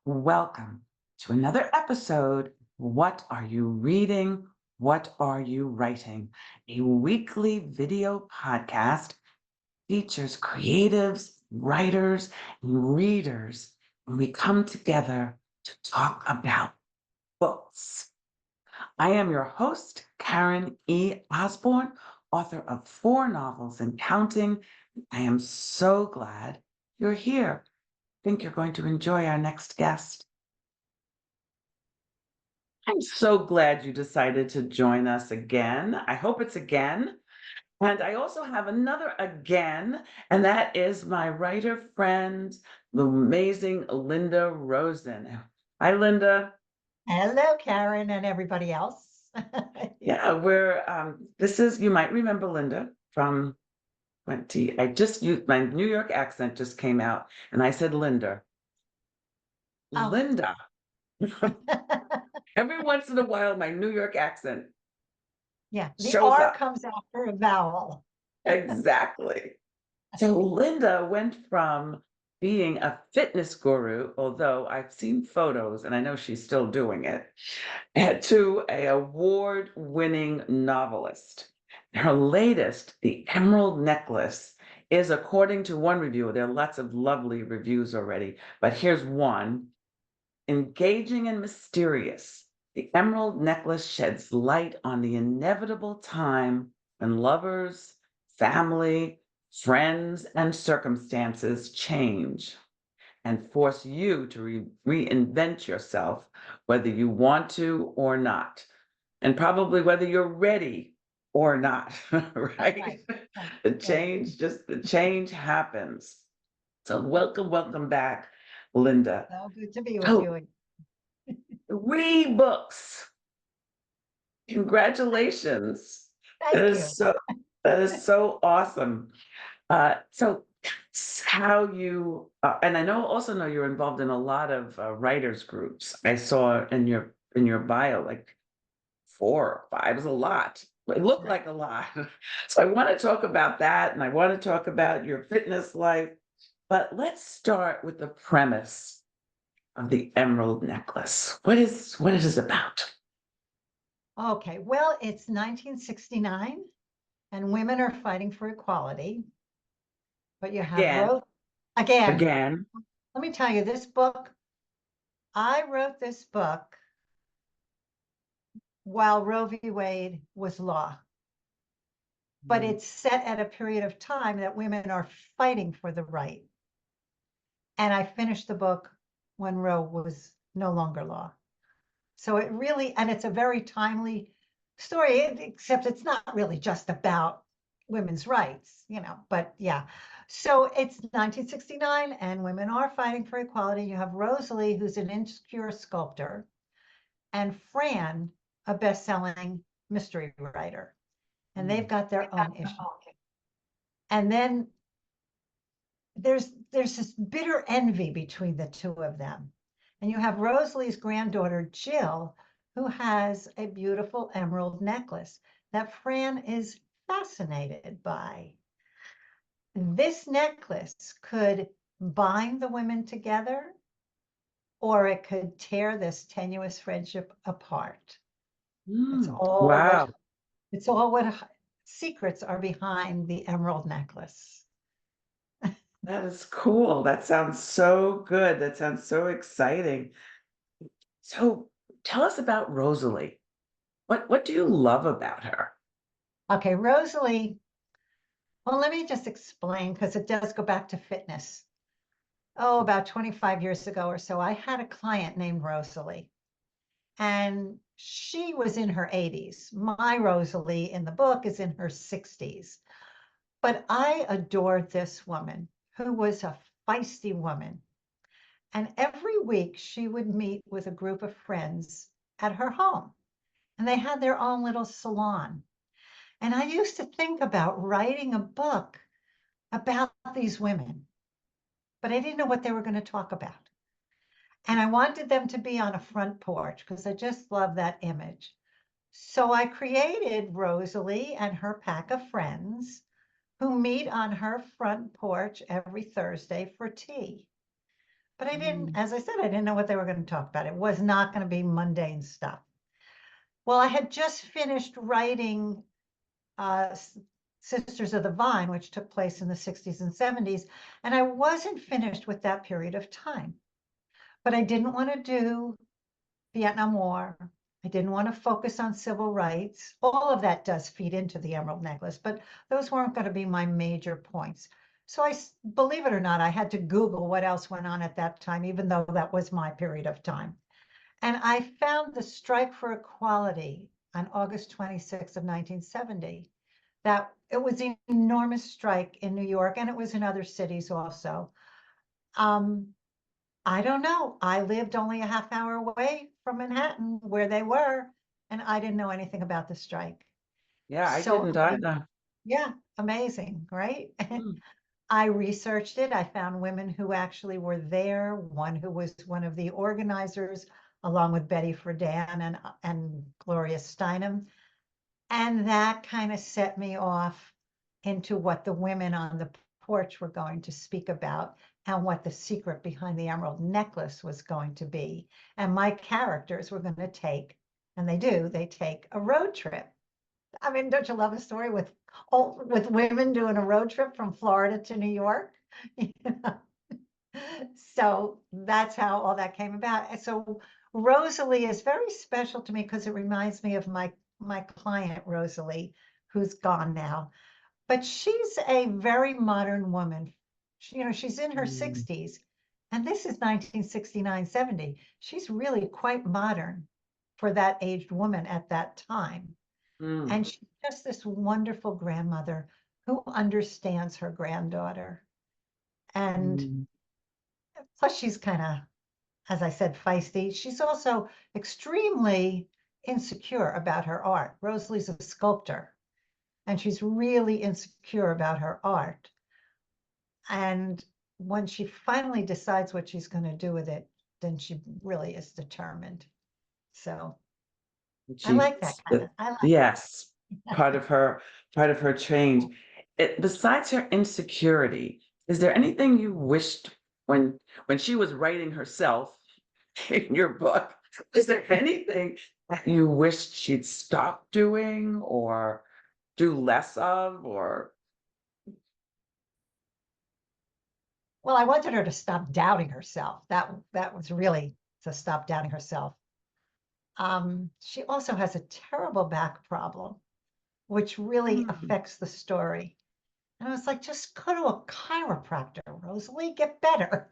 Welcome to another episode. What are you reading? What are you writing? A weekly video podcast features creatives, writers, and readers, and we come together to talk about books. I am your host, Karen E. Osborne, author of 4 novels and counting. I am so glad you're here. I think you're going to enjoy our next guest. I'm so glad you decided to join us again. I hope it's again. And I also have another again, and that is my writer friend, the amazing Linda Rosen. Hi, Linda. Hello, Karen, and everybody else. Yeah, this is, you might remember Linda from 20, I just used, my New York accent just came out, and I said Linda. Oh, Linda. Every once in a while, my New York accent yeah, the shows R up. comes after a vowel. Exactly. So Linda went from being a fitness guru, although I've seen photos and I know she's still doing it, to a award-winning novelist. Her latest, The Emerald Necklace, is, according to one reviewer, there are lots of lovely reviews already, but here's one. Engaging and mysterious, the emerald necklace sheds light on the inevitable time when lovers, family, friends, and circumstances change and force you to reinvent yourself, whether you want to or not, and probably whether you're ready or not, right? Right, right, right. The change happens. So welcome back, Linda. So good to be with Oh, you. 3 books. Congratulations. That Thank is you. so that is so awesome. So that's how you and I also know you're involved in a lot of writers groups. I saw in your bio like 4 or 5 is a lot. It looked Right. like a lot. So I want to talk about that and I want to talk about your fitness life. But let's start with the premise of the Emerald Necklace. What is it about? Okay, well, it's 1969 and women are fighting for equality, but you have Again, wrote again. again. Let me tell you, this book, I wrote this book while Roe v. Wade was law, but Mm. it's set at a period of time that women are fighting for the right. And I finished the book when Roe was no longer law. So it really, and it's a very timely story, except it's not really just about women's rights, but yeah. So it's 1969 and women are fighting for equality. You have Rosalie, who's an insecure sculptor, and Fran, a best-selling mystery writer. And they've Mm. got their own issue. And then there's this bitter envy between the two of them. And you have Rosalie's granddaughter, Jill, who has a beautiful emerald necklace that Fran is fascinated by. This necklace could bind the women together, or it could tear this tenuous friendship apart. It's Mm. all what Wow, it's all what secrets are behind the emerald necklace. that is cool. That sounds so good. That sounds so exciting. So tell us about Rosalie. What do you love about her? Okay, Rosalie. Well, let me just explain because it does go back to fitness. Oh, about 25 years ago or so, I had a client named Rosalie, and she was in her 80s. My Rosalie in the book is in her 60s. But I adored this woman who was a feisty woman. And every week she would meet with a group of friends at her home, and they had their own little salon. And I used to think about writing a book about these women, but I didn't know what they were going to talk about. And I wanted them to be on a front porch because I just love that image. So I created Rosalie and her pack of friends who meet on her front porch every Thursday for tea. But I didn't, Mm. as I said, I didn't know what they were going to talk about. It was not going to be mundane stuff. Well, I had just finished writing uh, Sisters of the Vine, which took place in the 60s and 70s, and I wasn't finished with that period of time. But I didn't want to do Vietnam War. I didn't want to focus on civil rights. All of that does feed into the Emerald Necklace, but those weren't going to be my major points. So believe it or not, I had to Google what else went on at that time, even though that was my period of time. And I found the strike for equality on August 26th of 1970. That it was an enormous strike in New York, and it was in other cities also. Um, I don't know. I lived only a half hour away from Manhattan where they were, and I didn't know anything about the strike. Yeah, I So, didn't either. yeah, amazing, right? Mm. I researched it. I found women who actually were there, one who was one of the organizers, along with Betty Friedan and Gloria Steinem. And that kind of set me off into what the women on the porch were going to speak about and what the secret behind the emerald necklace was going to be. And my characters were going to take, and they take a road trip. I mean, don't you love a story with women doing a road trip from Florida to New York? You know? So that's how all that came about. And so Rosalie is very special to me because it reminds me of my client Rosalie, who's gone now. But she's a very modern woman. She's in her Mm. 60s, and this is 1969, 70. She's really quite modern for that aged woman at that time. Mm. And she's just this wonderful grandmother who understands her granddaughter. And Mm. plus, she's kind of, as I said, feisty. She's also extremely insecure about her art. Rosalie's a sculptor, and she's really insecure about her art. And when she finally decides what she's going to do with it, then she really is determined. So I She, like that kind of. I like yes, that. part of her, part of her change. Besides her insecurity, is there anything you wished when she was writing herself in your book? Is there anything that you wished she'd stop doing or do less of, or Well, I wanted her to stop doubting herself. That was really to stop doubting herself. She also has a terrible back problem, which really hmm, affects the story. And I was like, just go to a chiropractor, Rosalie, get better.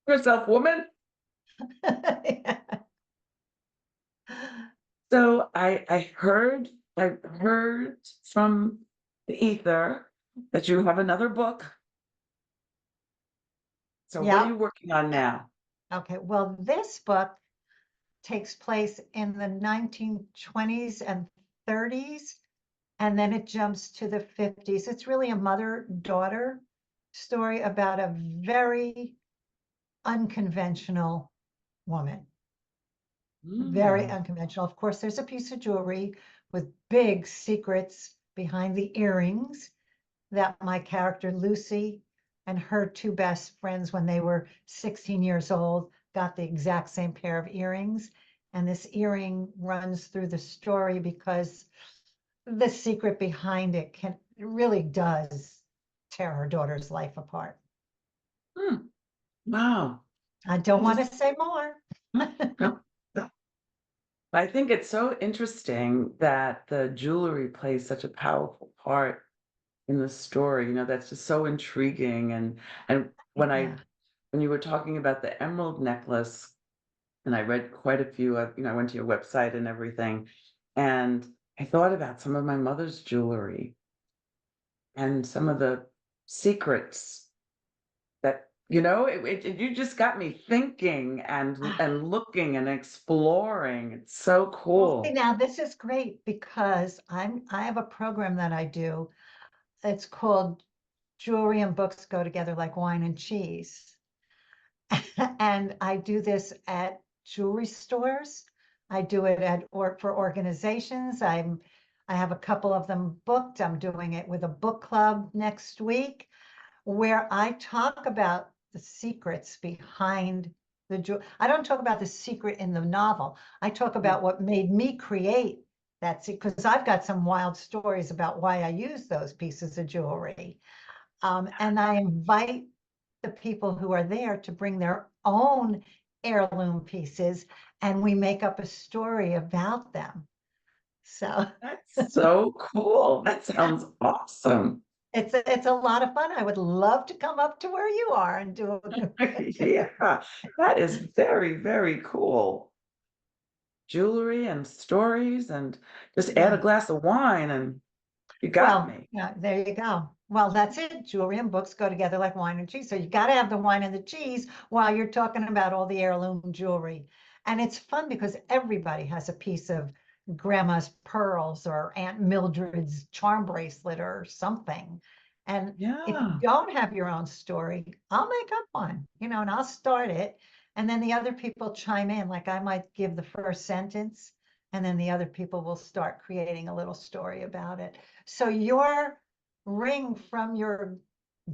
yourself, woman? Yeah. So I heard from the ether that you have another book. So what are you Yep. working on now? Okay. Well, this book takes place in the 1920s and 30s, and then it jumps to the 50s. It's really a mother-daughter story about a very unconventional woman. Very Mm. unconventional. Of course, there's a piece of jewelry with big secrets behind the earrings that my character Lucy and her two best friends, when they were 16 years old, got the exact same pair of earrings. And this earring runs through the story because the secret behind it really does tear her daughter's life apart. Hmm. Wow. I don't I want just to say more. no, no. I think it's so interesting that the jewelry plays such a powerful part in the story. That's just so intriguing. And Yeah. when you were talking about the emerald necklace, and I read quite a few of, I went to your website and everything, and I thought about some of my mother's jewelry and some of the secrets that, you just got me thinking and looking and exploring. It's so Well, see, cool. now this is great because I have a program that I do. It's called Jewelry and Books Go Together Like Wine and Cheese. And I do this at jewelry stores. I do it for organizations. I have a couple of them booked. I'm doing it with a book club next week. where I talk about the secrets behind the jewel. I don't talk about the secret in the novel. I talk Mm. about what made me create that secret, because I've got some wild stories about why I use those pieces of jewelry. And I invite the people who are there to bring their own heirloom pieces, and we make up a story about them. So That's so cool. That sounds awesome. it's a lot of fun. I would love to come up to where you are and do Yeah, that is very, very cool. Jewelry and stories and just add a yeah. glass of wine and you got Well, me. yeah, there you go. Well, that's it. Jewelry and books go together like wine and cheese. So you got to have the wine and the cheese while you're talking about all the heirloom jewelry. And it's fun because everybody has a piece of grandma's pearls or Aunt Mildred's charm bracelet or something. And if you Yeah. don't have your own story, I'll make up one, and I'll start it. And then the other people chime in. Like I might give the first sentence, and then the other people will start creating a little story about it. So your ring from your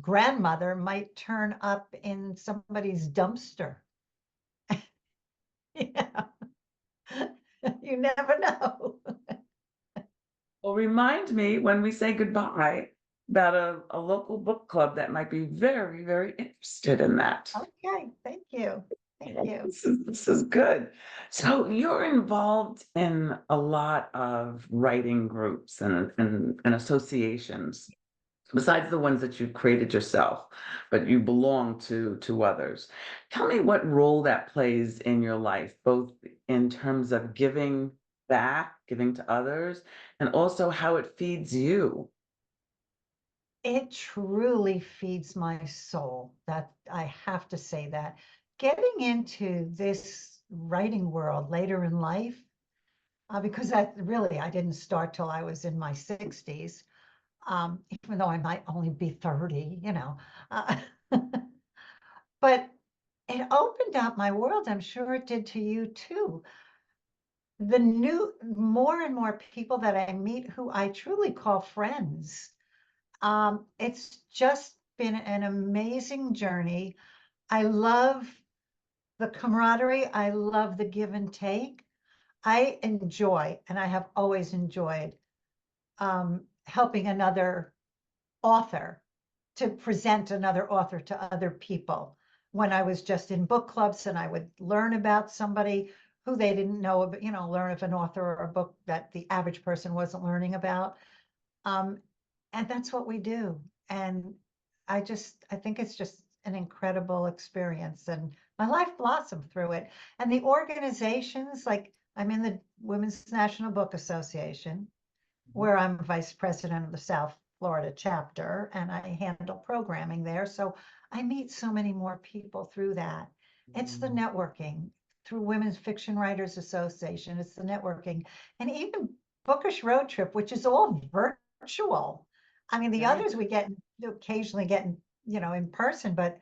grandmother might turn up in somebody's dumpster. Yeah. You never know. Well, remind me when we say goodbye about a local book club that might be very, very interested in that. Okay, thank you. Thank you. This is good. So you're involved in a lot of writing groups and associations, besides the ones that you created yourself, but you belong to others. Tell me what role that plays in your life, both in terms of giving back, giving to others, and also how it feeds you. It truly feeds my soul. That I have to say that. Getting into this writing world later in life, because I didn't start till I was in my 60s, even though I might only be 30, Uh, but it opened up my world. I'm sure it did to you too. The new, more and more people that I meet who I truly call friends. It's just been an amazing journey. I love the camaraderie. I love the give and take. I enjoy, and I have always enjoyed, helping another author to present another author to other people. When I was just in book clubs and I would learn about somebody who they didn't know about, learn of an author or a book that the average person wasn't learning about. Um, and that's what we do. And I think it's just an incredible experience. And my life blossomed through it. And the organizations, like I'm in the Women's National Book Association, where I'm vice president of the South Florida chapter and I handle programming there. So I meet so many more people through that. It's the Mhm. networking through Women's Fiction Writers Association. It's the networking and even Bookish Road Trip, which is all virtual. I mean, the Right. others we get occasionally get in person, but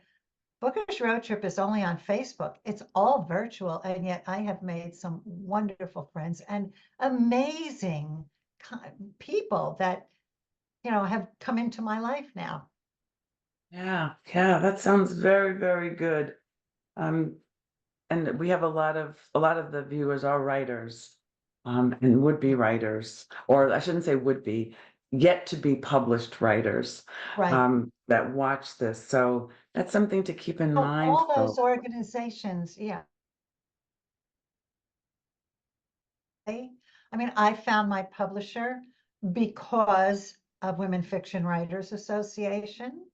Bookish Road Trip is only on Facebook. It's all virtual, and yet I have made some wonderful friends and amazing people that have come into my life now. Yeah, yeah, that sounds very, very good. Um, and we have a lot of the viewers are writers, and would be writers, or I shouldn't say would be, yet to be published writers, Right. that watch this. So that's something to keep in So mind, all those folks. organizations, yeah. I mean, I found my publisher because of Women Fiction Writers Association.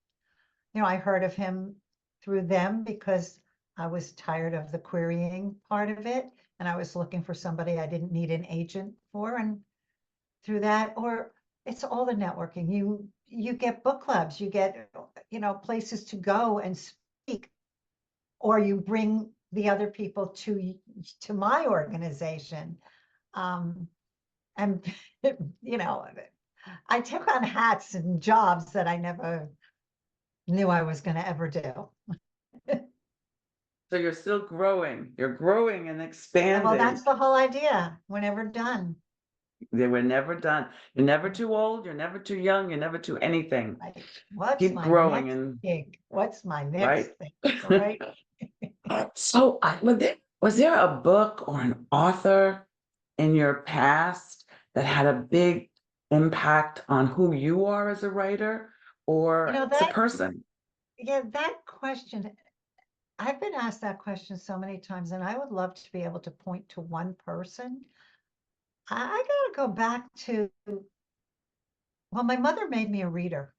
I heard of him through them because I was tired of the querying part of it, and I was looking for somebody I didn't need an agent for. And through that, or it's all the networking. You get book clubs, you get places to go and speak, or you bring the other people to my organization. Um, and you know, I took on hats and jobs that I never knew I was going to ever do. So you're still growing. You're growing and Well, expanding. that's the whole idea. We're never done. They were never done. You're never too old, you're never too young, you're never too anything. Right. What's Keep my growing next and gig? What's my next right? thing? Right? So, was there a book or an author in your past that had a big impact on who you are as a writer You or know, as a that, person? yeah, that question, I've been asked that question so many times, and I would love to be able to point to one person. I gotta go back to, well, my mother made me a reader.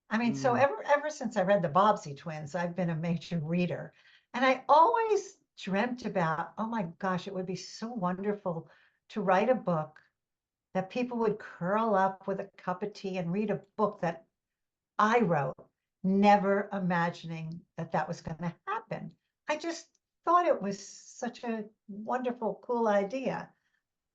I mean, so Mm, ever since I read the Bobbsey twins, I've been a major reader. And I always dreamt about, oh my gosh, it would be so wonderful to write a book that people would curl up with a cup of tea and read a book that I wrote, never imagining that that was going to happen. I just thought it was such a wonderful, cool idea.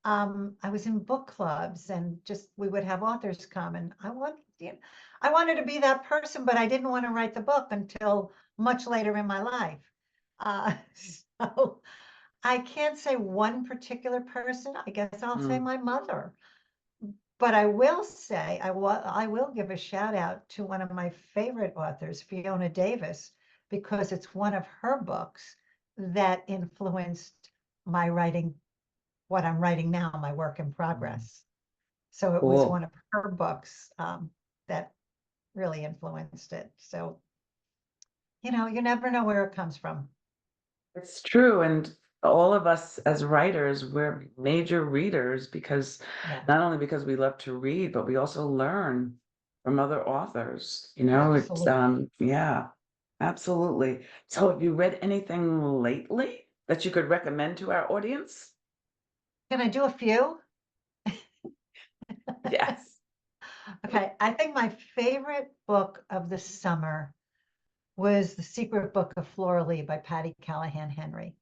I was in book clubs and just we would have authors come and I wanted to be that person, but I didn't want to write the book until much later in my life. Uh, so I can't say one particular person. I guess I'll say mm. my mother. But I will say, I will give a shout out to one of my favorite authors, Fiona Davis, because it's one of her books that influenced my writing, what I'm writing now, my work in Mm. progress. So it was one Cool. of her books that really influenced it. So, you never know where it comes from. It's true. And all of us as writers, we're major readers because Yeah, not only because we love to read, but we also learn from other authors. It's absolutely. yeah, absolutely. So have you read anything lately that you could recommend to our audience? Can I do a few? Yes. Okay, I think my favorite book of the summer was The Secret Book of Flora Lee by Patty Callahan Henry.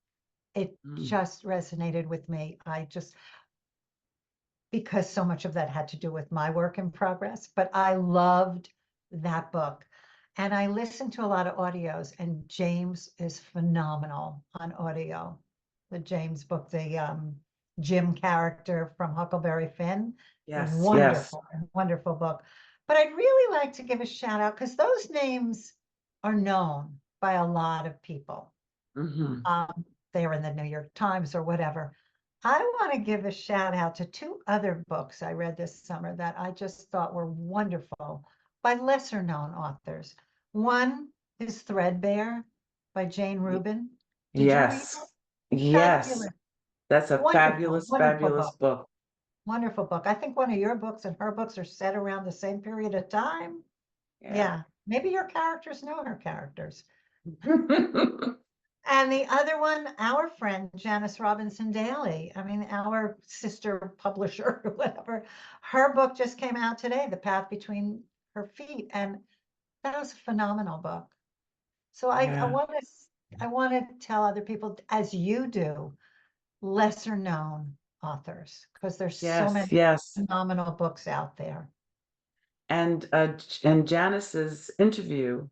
It Mm, just resonated with me. Because so much of that had to do with my work in progress, but I loved that book. And I listened to a lot of audios, and James is phenomenal on audio. The James book, the Jim character from Huckleberry Finn, yes, yes. wonderful, wonderful book. But I'd really like to give a shout out because those names are known by a lot of people. Hmm. They are in the New York Times or whatever. I want to give a shout out to two other books I read this summer that I just thought were wonderful by lesser known authors. One is Threadbare by Jane Rubin. Did you read Yes, that? yes. Fabulous. That's a Wonderful, fabulous, wonderful fabulous book. book. Wonderful book. I think one of your books and her books are set around the same period of time. Yeah. Yeah. Maybe your characters know her characters. And the other one, our friend Janice Robinson Daly, I mean, our sister publisher or whatever, her book just came out today, The Path Between Her Feet, and that was a phenomenal book. So Yeah. I want to tell other people, as you do, lesser known authors, because there's so Yes, many yes. phenomenal books out there. And Janice's interview,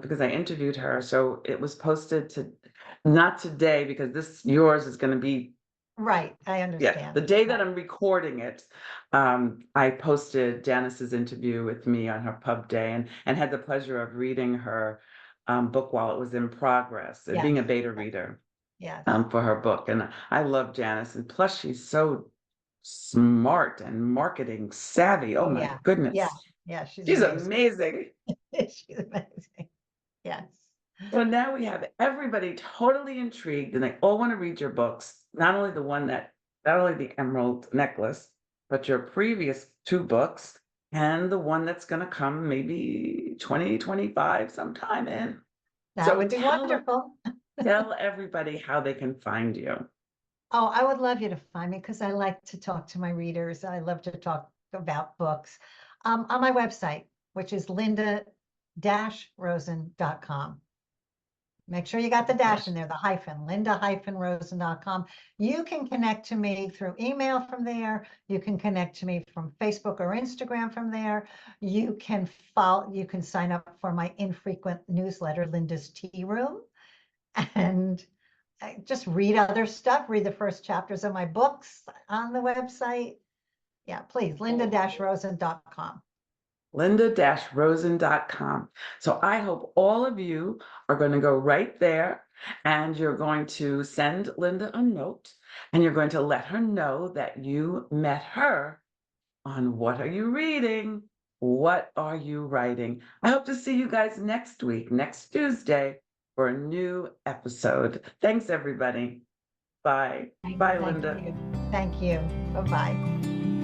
because I interviewed her, so it was posted to not today because this yours is going to be Right, I yeah, the understand. day that Right. I'm recording it. I posted Janice's interview with me on her pub day and had the pleasure of reading her book while it was in progress, Yes. being a beta reader Yes. for her book. And I love Janice, and plus she's so smart and marketing savvy. Oh Oh my yeah. Yeah. goodness. Yeah. She's She's amazing. amazing. She's amazing. Yes. So now we have everybody totally intrigued and they all want to read your books, not only the Emerald Necklace, but your previous two books and the one that's going to come maybe 2025 sometime in. That So would be wonderful. tell everybody how they can find you. Oh, I would love you to find me because I like to talk to my readers. I love to talk about books. On my website, which is linda-rosen.com. Make sure you got the dash in there, the hyphen, linda-rosen.com. You can connect to me through email from there. You can connect to me from Facebook or Instagram from there. You can sign up for my infrequent newsletter, Linda's Tea Room. And just read other stuff, read the first chapters of my books on the website. Yeah, please, linda-rosen.com. linda-rosen.com. So I hope all of you are going to go right there and you're going to send Linda a note and you're going to let her know that you met her on What Are You Reading? What Are You Writing? I hope to see you guys next week, next Tuesday, for a new episode. Thanks, everybody. Bye. Bye, Thank Linda. you. Thank you. Bye-bye.